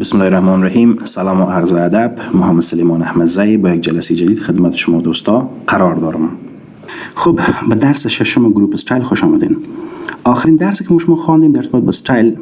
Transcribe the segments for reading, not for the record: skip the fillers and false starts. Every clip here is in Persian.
بسم الله الرحمن الرحیم. سلام و عرض ادب. محمد سلیمان احمدزایی با یک جلسه جدید خدمت شما دوستا قرار دارم. خب به درس ششم گروپ استایل خوش آمدین. آخرین درسی که ما شما خواندیم در ارتباط با استایل،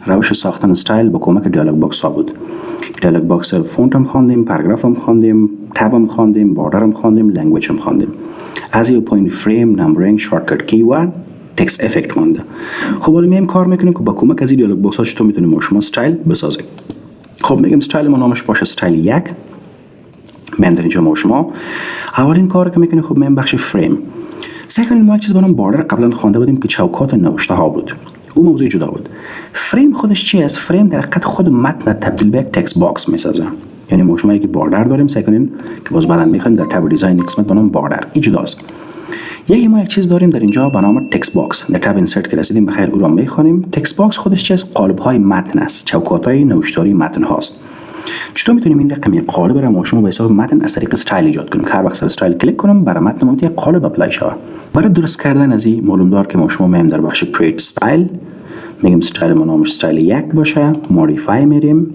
روش ساختن استایل با کمک دیالوگ باکس ها بود. دیالوگ باکس فونت هم خواندیم، پاراگراف هم خواندیم، تب هم خواندیم، باردر هم خواندیم، لنگویج هم خواندیم. از این پوینت فریم، نمبرینگ، شورتکت کی و تکست افکت مونده. خب حالا میایم کار میکنیم که با کمک از این دیالوگ باکس ها چطور میتونیم ما شما استایل بسازیم. خب میگم استایل ما نامش باشه استایل 1. من در اینجا ما شما اولین کار که میکنیم خب میایم بخش فریم. سعی کنیم ما یک چیز به نام باردر قبلا خوانده بودیم که چوکات نوشته ها بود. اون موضوع جدا بود. فریم خودش چی است؟ فریم در حقیقت خود متن تبدیل به یک تکست باکس میسازه. یعنی ما شما یک باردر داریم، سعی کنین که باز بعداً میخوایم در تب دیزاین قسمت به نام باردر. این جداست. ما یک چیز داریم در اینجا به نام تکست باکس. در تب اینسرت که رسیدیم بخیر او را میخوانیم. تکست باکس خودش چی است؟ قالب های متن است، چوکات های نوشتاری متن هاست. چطور میتونیم این رقم یک قالب را ما شما به حساب متن از طریق استایل ایجاد کنیم؟ هر وقت سر استایل کلیک کنم برای متن ما یک قالب اپلای شود. برای درست کردن از این معلوم دار که ما شما میایم در بخش کرییت استایل، میگیم استایل ما نامش استایل 1 باشه، مودیفای میریم.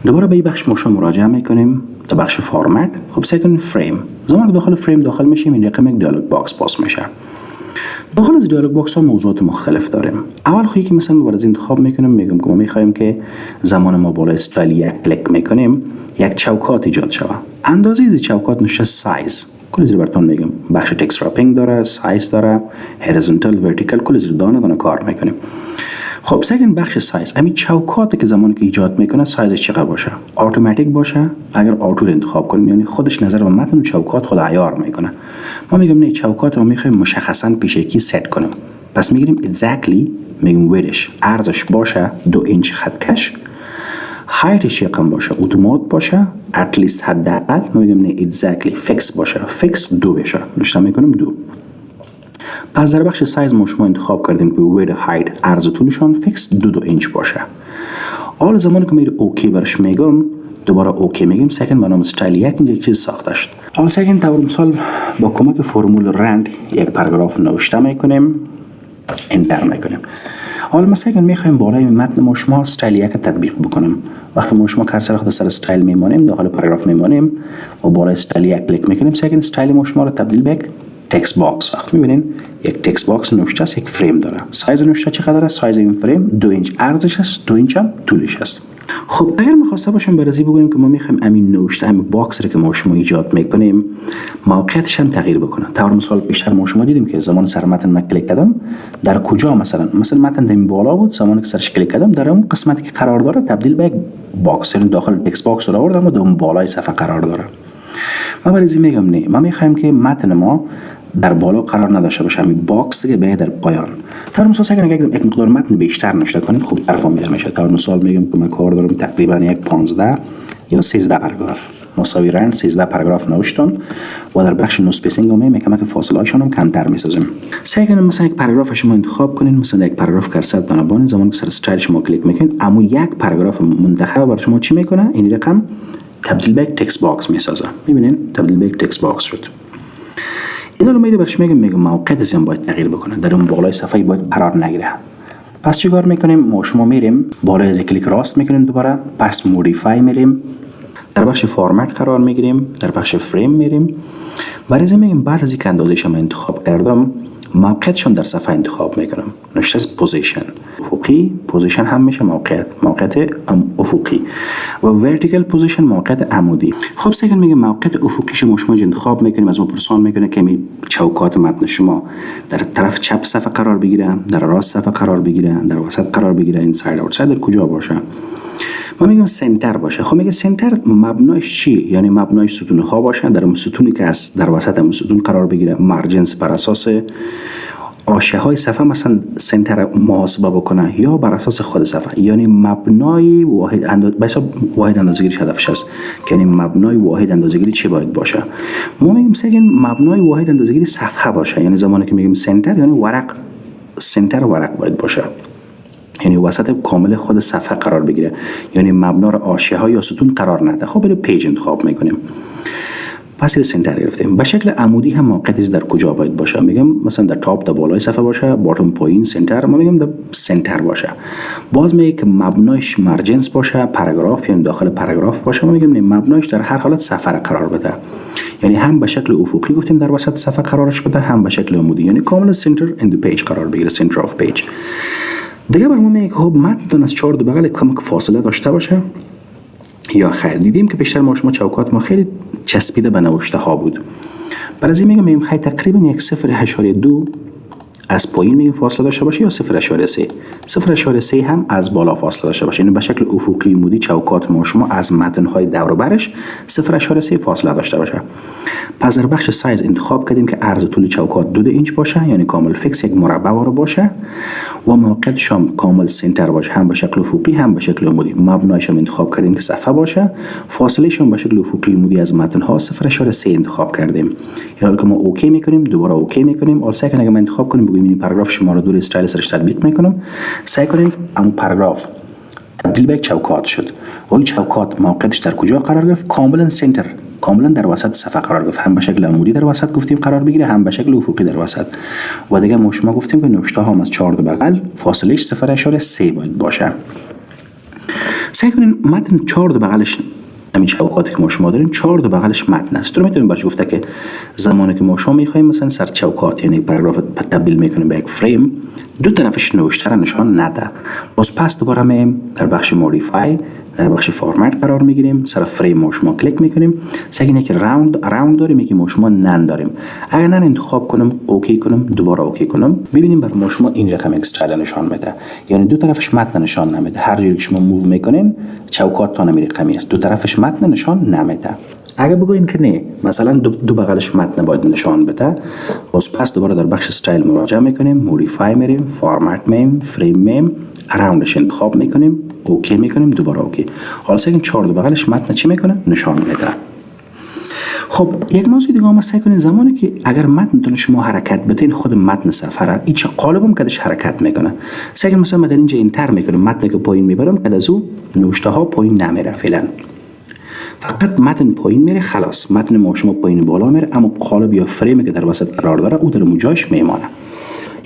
دوباره به این بخش ما شما مراجعه میکنیم در بخش فرمت. خب سکند فریم. زمانی که داخل فریم داخل میشیم این رقم یک دیالوگ باکس باز میشه. داخل از دیالوگ باکس ها موضوعات مختلف داریم. اول خودی که مثلا ما از انتخاب میکنیم، میگم که ما میخوایم که زمان ما بالا استایل 1 کلیک میکنیم یک چوکات ایجاد شود. اندازه از چوکات نوشته سایز. کلی زیر براتون میگم. بخش تکست راپینگ داره، سایز داره، هوریزونتال، ورتیکال، کلی زیر دانه کار میکنیم. خب سکند بخش سایز. همین چوکاتی که زمانی که ایجاد میکنه سایزش چقدر باشه؟ اتوماتیک باشه. اگر آتو رو انتخاب کنیم یعنی خودش نظر به متن و چوکات خود عیار میکنه. ما میگم نه، چوکات رو میخوایم مشخصا پیشکی ست کنیم. پس میگیم exactly، میگیم ویدش عرضش باشه 2 اینچ خطکش، هایتش یکم باشه، اتومات باشه، اتلیست حداقل ما میگیم نه exactly فیکس باشه، فیکس 2 بشه. نشته میکنیم 2. پس در بخش سایز ما شما انتخاب کردیم که وید هایت عرض طولشان فیکس 2 اینچ باشه. حالا زمانی که میره اوکی برش میگم، دوباره اوکی میگیم. سکند برنامه استایل 1 اینجا چیز ساخته شد. حالا سکند طور مثال با کمک فرمول رند یک پاراگراف نوشته میکنیم، انتر میکنیم. حالا مثلا میخوایم بالای متن ما شما استایل 1 تطبیق بکنیم. وقتی ما شما کرسر خود سر استایل میمونیم، داخل پاراگراف میمونیم و بالای استایل 1 کلیک میکنیم، سکند استایل ما شما رو تبدیل به تکست باکس وقت میبینین یک تکست باکس نوشته است، یک فریم داره. سایز نوشته چقدر است؟ سایز این فریم 2 اینچ عرضش است، 2 اینچ هم طولش است. خب اگر می‌خواسته باشم برازی بگویم که ما می‌خوایم همین نوشته همین باکس رو که ما شما ایجاد میکنیم موقعیتش هم تغییر بکنه. طور مثال بیشتر ما شما دیدیم که زمان سر متن من کلیک کردم در کجا مثلا متن در این بالا بود، زمانی که سرش کلیک کردم در اون قسمتی که قرار داره تبدیل به یک باکس، یعنی داخل تکست باکس رو آوردم و در اون بالای صفحه قرار داره. ما برازی میگم نه، ما می‌خوایم که متن ما در بالا قرار نداشته باشه، همین باکس دیگه به در پایان. طور مثال اگر یک مقدار متن بیشتر نوشته کنیم خوب ارفام میشه. طور مثال میگم که من کار دارم تقریبا یک 15 یا 13 پاراگراف مساوی رند 13 پاراگراف نوشتم و در بخش نو اسپیسینگ میگم که فاصله هاشون هم کمتر میسازیم. سعی کنید مثلا یک پاراگراف شما انتخاب کنین، مثلا یک پاراگراف کرسد بنابراین زمانی که سر استایل شما کلیک میکنین اما یک پاراگراف منتخب برای شما چی میکنه؟ این رقم تبدیل به تکست باکس میسازه. میبینین تبدیل به تکست باکس شد. اینا رو میگه برش میگم موقعیت از این باید تغییر بکنه، در اون بالای صفحه باید قرار نگیره. پس چیکار میکنیم؟ ما شما میریم بالای از کلیک راست میکنیم، دوباره پس مودیفای میریم، در بخش فرمت قرار میگیریم، در بخش فریم میریم. برای از میگم بعد از اینکه اندازه‌اش من انتخاب کردم موقعیتشون در صفحه انتخاب میکنم. نوشته است پوزیشن افقی، پوزیشن هم میشه موقعیت افقی و ورتیکال پوزیشن موقعیت عمودی. خب سکن میگم موقعیت افقی شما انتخاب میکنیم، از ما پرسان میکنه که می چوکات متن شما در طرف چپ صفحه قرار بگیره، در راست صفحه قرار بگیره، در وسط قرار بگیره، این ساید اوت ساید در کجا باشه. ما میگم سنتر باشه. خب میگه سنتر مبنایش چی؟ یعنی مبنایش ستون ها باشه، در اون ستونی که از در وسط اون ستون قرار بگیره. مارجنز بر اساس آشه های صفحه مثلا سنتر محاسبه بکنه یا بر اساس خود صفحه، یعنی مبنای واحد اندازه‌گیری هدفش است که یعنی مبنای واحد اندازه‌گیری چی باید باشه. ما میگیم سگن مبنای واحد اندازه‌گیری صفحه باشه، یعنی زمانی که میگیم سنتر یعنی ورق، سنتر ورق باید باشه، یعنی وسط کامل خود صفحه قرار بگیره، یعنی مبنا رو آشه ها یا ستون قرار نده. خب برای پیج انتخاب میکنیم. پس این سنتر گرفتیم. به شکل عمودی هم موقعیت در کجا باید باشه؟ میگم مثلا در تاپ، در بالای صفحه باشه، باتم، پایین، سنتر. ما میگم در سنتر باشه. باز میگه که مبنایش مرجنس باشه، پاراگراف یعنی داخل پاراگراف باشه. ما میگم مبنایش در هر حالت صفحه قرار بده، یعنی هم به شکل افقی گفتیم در وسط صفحه قرارش بده، هم به شکل عمودی، یعنی کاملا سنتر این دی پیج قرار بگیره، سنتر اف پیج. دیگه برام میگه خب متن از چهار بغل کم فاصله داشته باشه یا خیر. دیدیم که بیشتر ما چوکات ما خیلی چسبیده به نوشته ها بود. برای این میگم خیلی تقریبا یک 0.2 از پایین میگیم فاصله داشته باشه یا 0.3. 0.3 هم از بالا فاصله داشته باشه، یعنی به شکل افقی عمودی چوکات ما از متن های دور و برش 0.3 فاصله داشته باشه. پس در بخش سایز انتخاب کردیم که عرض طول چوکات 2 اینچ باشه، یعنی کامل فیکس یک مربع وار باشه و موقعیتش هم کامل سنتر باشه، هم به شکل افقی هم به شکل عمودی. مبنایش هم انتخاب کردیم که صفحه باشه، فاصلهش هم به شکل افقی عمودی از متن ها 0.3 انتخاب کردیم. یعنی که ما اوکی میکنیم، دوباره اوکی میکنیم. اول سعی کنیم اگه ما انتخاب کنیم بگیم این پاراگراف شماره 2 استایل سرش تطبیق میکنم، سعی کنیم اون پاراگراف تبدیل به چوکات شد. و این چوکات موقعیتش در کجا قرار گرفت؟ کاملا سنتر، کاملا در وسط صفحه قرار گرفت. هم به شکل عمودی در وسط گفتیم قرار بگیره، هم به شکل افقی در وسط. و دیگه ما شما گفتیم که نقطه ها از 4 بغل فاصلهش 0.3 باید باشه. سعی کنین متن 4 بغلش همین چوکاتی که ما شما داریم 4 بغلش متن است. تو میتونیم برش گفته که زمانی که ما شما میخوایم مثلا سر چوکات یعنی پاراگراف تبدیل میکنیم به یک فریم، دو طرفش نوشته را نشان نده. باز پس دوباره میایم در بخش مودیفای، در بخش فرمت قرار میگیریم، سر فریم ما شما کلیک میکنیم. سعی که راوند داریم که ما شما نن داریم. اگر نن انتخاب کنم، اوکی کنم، دوباره اوکی کنم، ببینیم بر ما شما این رقم استایل نشان میده، یعنی دو طرفش متن نشان نمیده. هر جوری که شما موو میکنین چوکات تا نمیره رقمی است، دو طرفش متن نشان نمیده. اگر بگوین که نه مثلا دو بغلش متن باید نشان بده، باز پس دوباره در بخش استایل مراجعه میکنیم، مودیفای میریم، فرمت میریم، فریم میریم، اراوندش انتخاب میکنیم، اوکی میکنیم، دوباره اوکی. حالا سعی کنیم 4 بغلش متن چی میکنه؟ نشان میده. خب یک موضوع دیگه ما سعی کنیم زمانی که اگر متن شما حرکت بدین، خود متن صفحه هیچ قالبم کدش حرکت میکنه. سعی کنیم مثلا من در اینجا اینتر میکنم، متن که پایین میبرم که از او نوشته ها پایین نمیره، فعلا فقط متن پایین میره، خلاص متن ما شما پایین بالا میره، اما قالب یا فریمی که در وسط قرار داره او در جاش میمانه.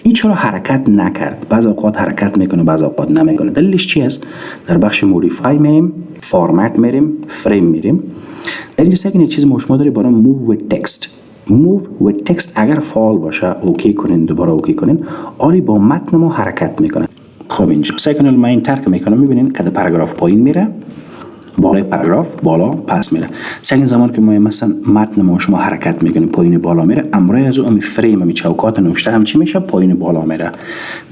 این چرا حرکت نکرد؟ بعض اوقات حرکت میکنه، بعض اوقات نمیکنه. دلیلش چی است؟ در بخش مودیفای میریم، فرمت میریم، فریم میریم. در اینجا سعی کنید یک چیز ما شما داره برای موو ویت تکست. موو ویت تکست اگر فعال باشه اوکی کنین، دوباره اوکی کنین، آری با متن ما حرکت میکنه. خب اینجا سعی کنید من این ترک میکنم، میبینین که پاراگراف پایین میره، بالای پاراگراف بالا پس میره. سعی زمان که ما مثلا متن ما شما حرکت میکنیم پایین بالا میره، امروز از اون فریم می چوکات نوشته هم چی میشه؟ پایین بالا میره.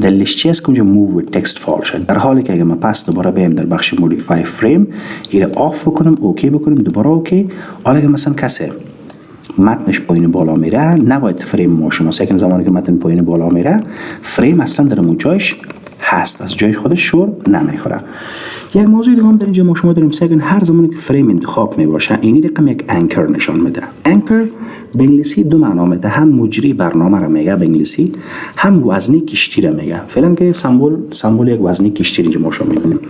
دلیلش چی است که اونجا موو تکست فال شد. در حالی که اگه ما پس دوباره بریم در بخش مودیفای فریم ایره آف بکنم، اوکی بکنیم، دوباره اوکی. حالا که مثلا کسی متنش پایین بالا میره، نباید فریم ما شما سعی زمانی که متن پایین بالا میره فریم اصلا در اون جایش هست، از جای خودش شور نمیخوره. یک موضوع دیگه هم در اینجا ما شما داریم سعی کنیم هر زمانی که فریم انتخاب می باشه این رقم یک انکر نشان میده. انکر به انگلیسی دو معنا میده، هم مجری برنامه را میگه به انگلیسی، هم وزنی کشتی را میگه. فعلا که سمبل یک وزنی کشتی اینجا ما شما میبینیم.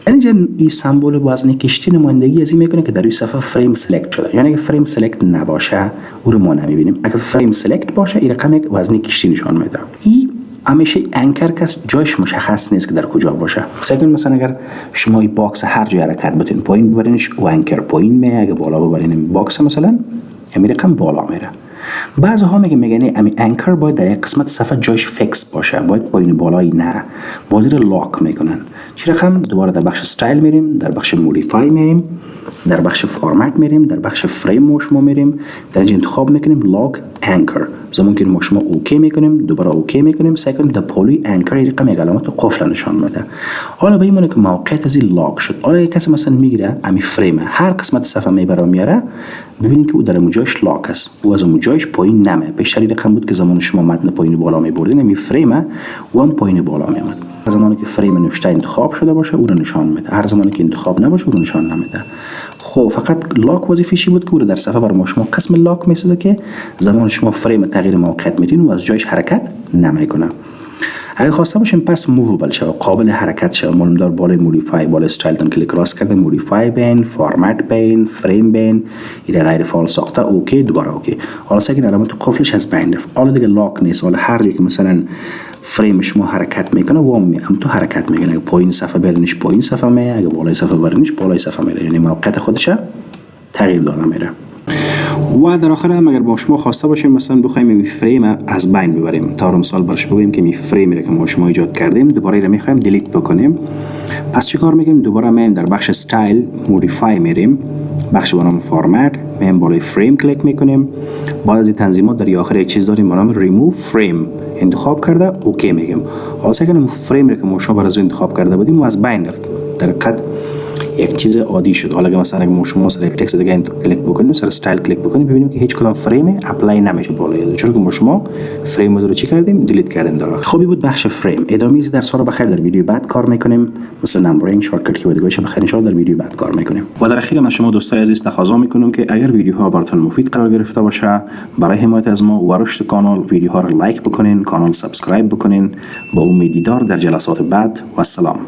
اینجا این سمبل وزنی کشتی نمایندگی از این میکنه که در این صفحه فریم سلکت شده، یعنی اگه فریم سلکت نباشه او رو ما نمیبینیم. اگه فریم سلکت باشه این رقم یک وزنی کشتی نشان میده. همیشه انکر کس جایش مشخص نیست که در کجا باشه. مثلا اگر شما این باکس هر جای حرکت بدین، پایین ببرینش و انکر پایین میره، اگه بالا ببرین باکس مثلا همین رقم بالا میره. بعضی ها میگن امی انکر باید در یک قسمت صفحه جایش فیکس باشه، باید پایین بالایی نه، بازی رو لاک میکنن. چه رقم؟ دوباره در بخش استایل میریم، در بخش مودیفای میریم، در بخش فرمت میریم، در بخش فریم ما میریم، در اینجا انتخاب میکنیم لاک انکر. زمان که ما شما اوکی میکنیم، دوباره اوکی میکنیم، سعی کنیم در پولی انکر رقم یک علامت قفل نشان میده. حالا به این که موقعیت از این لاک شد. حالا یک کسی مثلا میگیره امی فریم هر قسمت صفحه میبره میاره، ببینید که او در موجایش لاک است، او از موجایش پایین نمیه. بیشتری رقم بود که زمان شما متن پایین بالا میبردین امی فریم و هم پایین بالا میاد. زمانی که فریم نوشته انتخاب شده باشه او رو نشان میده، هر زمانی که انتخاب نباشه او رو نشان نمیده. خب فقط لاک وظیفه‌ش بود که او رو در صفحه برای شما قسم لاک میسازه که زمان شما فریم تغییر موقعیت میدین و از جایش حرکت نمیکنه. اگه خواسته باشیم پس مووبل شه، قابل حرکت شه، معلوم دار بالای مودیفای، بالای استایل تن کلیک راست کرده، مودیفای بین، فرمت بین، فریم بین، این غیر فعال ساخته، اوکی، دوباره اوکی. حالا سگین علامت قفلش از بین رفت. حالا دیگه لاک نیست. حالا هر جایی که مثلا فریم شما حرکت میکنه وام می هم تو حرکت میکنه. اگه پایین صفحه برینش پایین صفحه میره، اگه بالای صفحه برینش بالای صفحه میره، یعنی موقعیت خودش تغییر داده میره. و در آخر هم اگر با شما خواسته باشیم مثلا بخوایم این فریم از بین ببریم، تا مثال برش بگیم که این فریم رو که ما شما ایجاد کردیم دوباره رو میخوایم دیلیت بکنیم، پس چیکار میکنیم؟ دوباره میایم در بخش استایل مودیفای میریم، بخش به نام فرمت، میایم بالای فریم کلیک میکنیم. بعد از این تنظیمات در آخر یک چیز داریم به نام ریموو فریم، انتخاب کرده اوکی میگیم. حالا اگر فریم رو که ما شما برای انتخاب کرده بودیم و از بین رفت، در حقیقت یک چیز عادی شد. حالا اگه مثلا اگه شما سر یک تکست دیگه کلیک بکنیم، سر استایل کلیک بکنیم، ببینیم که هیچ کدام فریم اپلای نمیشه بالای، چون که ما شما فریم رو چی کردیم؟ دیلیت کردیم. در آخر خوبی بود بخش فریم. ادامه درس رو بخیر در ویدیو بعد کار میکنیم، مثلا نمبرینگ، شارتکت کی و دیگه بخیر ان شاء الله در ویدیو بعد کار میکنیم. و در اخیر از شما دوستای عزیز تقاضا میکنم که اگر ویدیوها براتون مفید قرار گرفته باشه، برای حمایت از ما و رشد کانال ویدیوها رو لایک بکنین، کانال سابسکرایب بکنین. با امید دیدار در جلسات بعد و السلام.